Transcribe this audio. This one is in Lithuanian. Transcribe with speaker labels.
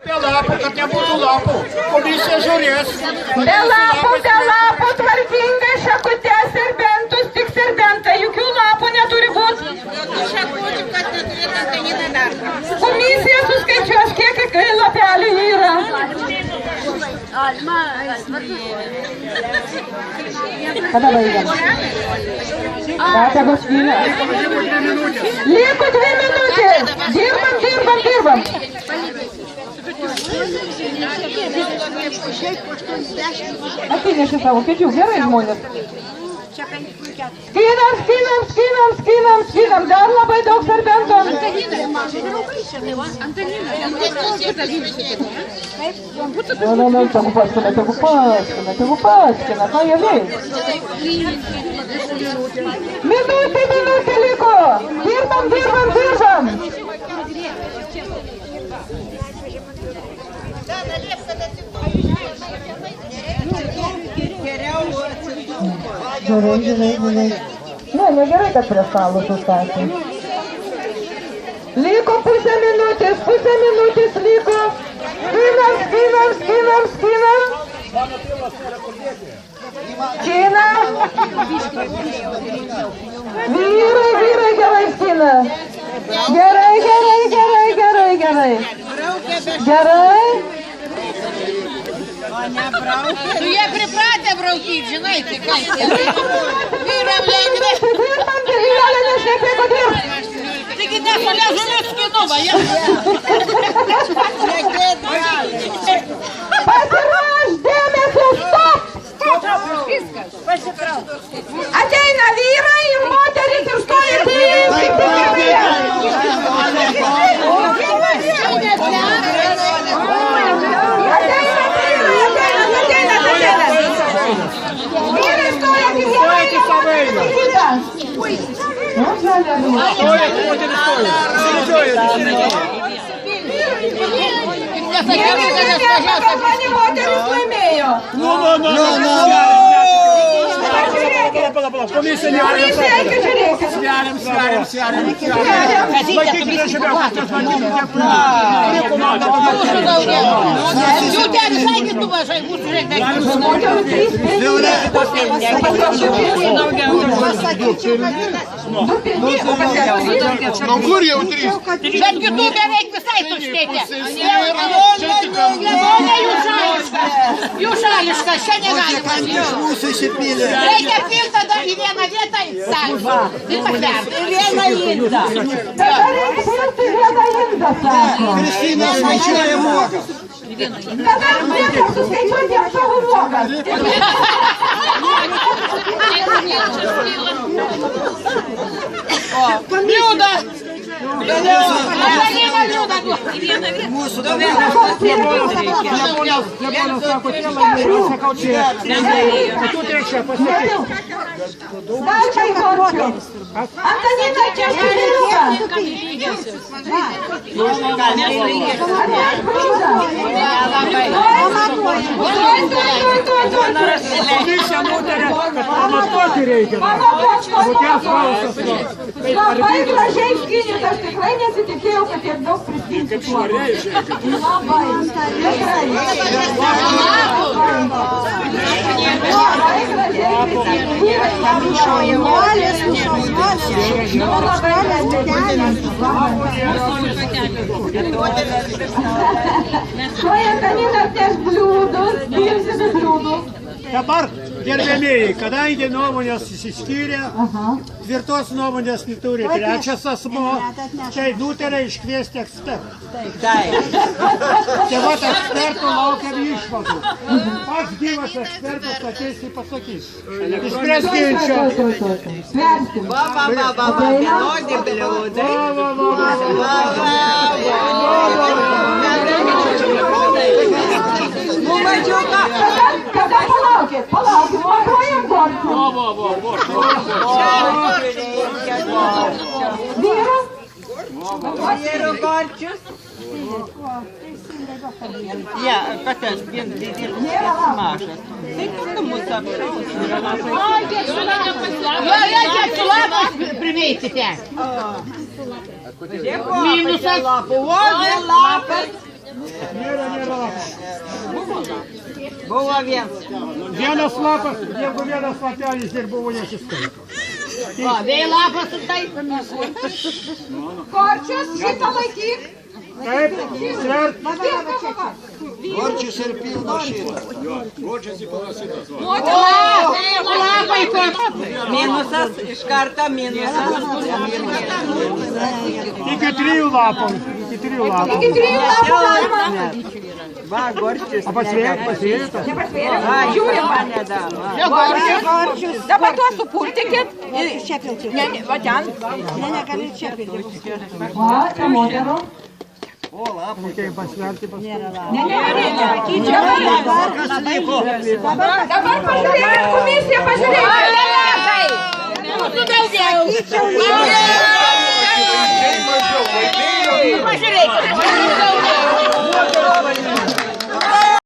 Speaker 1: Be lapų, kad nebūtų lapų. Komisija žiūrės.
Speaker 2: Be lapų, tvarkingai šakutės serbentus, tik serbentai, jokių lapų neturi būti. Komisija suskaičiuos, kiek lapelių yra.
Speaker 3: Kada baigiam? Tegu skynė.
Speaker 2: Liko 2 minutės. Dirbam.
Speaker 3: Atsinešė savo kėdžių, gerai žmonės. Skinam, dar labai daug serbentų. Tegu paskina, ką jie veiks. Minutė liko. Dirbam. Gerai. Ne, negerai, kad prie stalo sustatė. Liko pusę minutės liko. Skinam. Vyrai gerai skina. Gerai.
Speaker 4: Tu jie pripratę braukyti, žinai, tai kaip. Vyram lengvai. Taigi nesulia žulius skinumą,
Speaker 2: Pasiruoš, dėmesio, stop! Ateina vyrai ir moteris ir stovi moteris laimėjo.
Speaker 1: Komisija sveriam. Laikykite žemėkų,
Speaker 4: Jų ten visai kitų mažai, mūsų
Speaker 1: Nu kur jau 3?
Speaker 4: Bet kitų beveik visai tuštėtė. Jų šališkas, čia negalima. Reikia pilti tada į vieną vietą į salvą. Ir pasverti. Ir vieną indą.
Speaker 2: Tada reikia pilti vieną indą, sako.
Speaker 1: Kristina skaičiuoja mokas.
Speaker 2: Tada reikia suskaičiuoti savo mokas.
Speaker 4: Liuda!
Speaker 1: Mūsų Japonas sako, aš sakau čia. Tu trečia pasakyti.
Speaker 2: Dar čia įkorčiu. Antanina, čia širiuką.
Speaker 1: Komisija nutarė, kad pamatuoti reikia.
Speaker 2: Labai gražiai skynėt, aš tikrai nesitikėjau, kad tiek daug priskynsiu. Labai Šuo Antanina atneš bliūdus, skirsime bliūdus.
Speaker 1: Dabar, gerbėmėjai, kadangi nuomonės išsiskyrė, tvirtos nuomonės neturi trečias asmo, tai nutarė iškviesti ekspertą. Tai vat ekspertų laukiam išvadų. Pats gyvas ekspertas ateis ir pasakys. Išspręs ginčio.
Speaker 5: Vienodi bliūdai.
Speaker 2: Kada palaukit, mokruojam korčių. Vyru?
Speaker 5: Vyru korčius. Ja, kad aš vien didelis mažas. Tai tu mūsų apšaus.
Speaker 4: Kiek su lapas primeisite?
Speaker 5: Minusas. Lapas. Buvo vienas.
Speaker 1: Vienas lapas, jeigu vienas lapelis ir buvo nesiskaito.
Speaker 4: O, vėl lapas taip.
Speaker 2: Korčius, šitą laikyk.
Speaker 1: Taip, svert.
Speaker 6: Korčius ir pilno šitą.
Speaker 4: Lapai kur.
Speaker 5: Minusas, iš karto minusas.
Speaker 1: Iki 3 lapų. Iki 3 lapų.
Speaker 2: Iki 3 lapų galima.
Speaker 5: Va, gorčius.
Speaker 1: O pasvėrėt?
Speaker 2: Žiūrim.
Speaker 4: Korčius.
Speaker 2: Dabar tuos supurtikit. Ne, va ten.
Speaker 3: Va, čia moterų.
Speaker 1: Kaip pasverti
Speaker 2: Dabar pažiūrėkit, komisija, pažiūrėkit.
Speaker 4: Tu daugiau. Pažiūrėkit.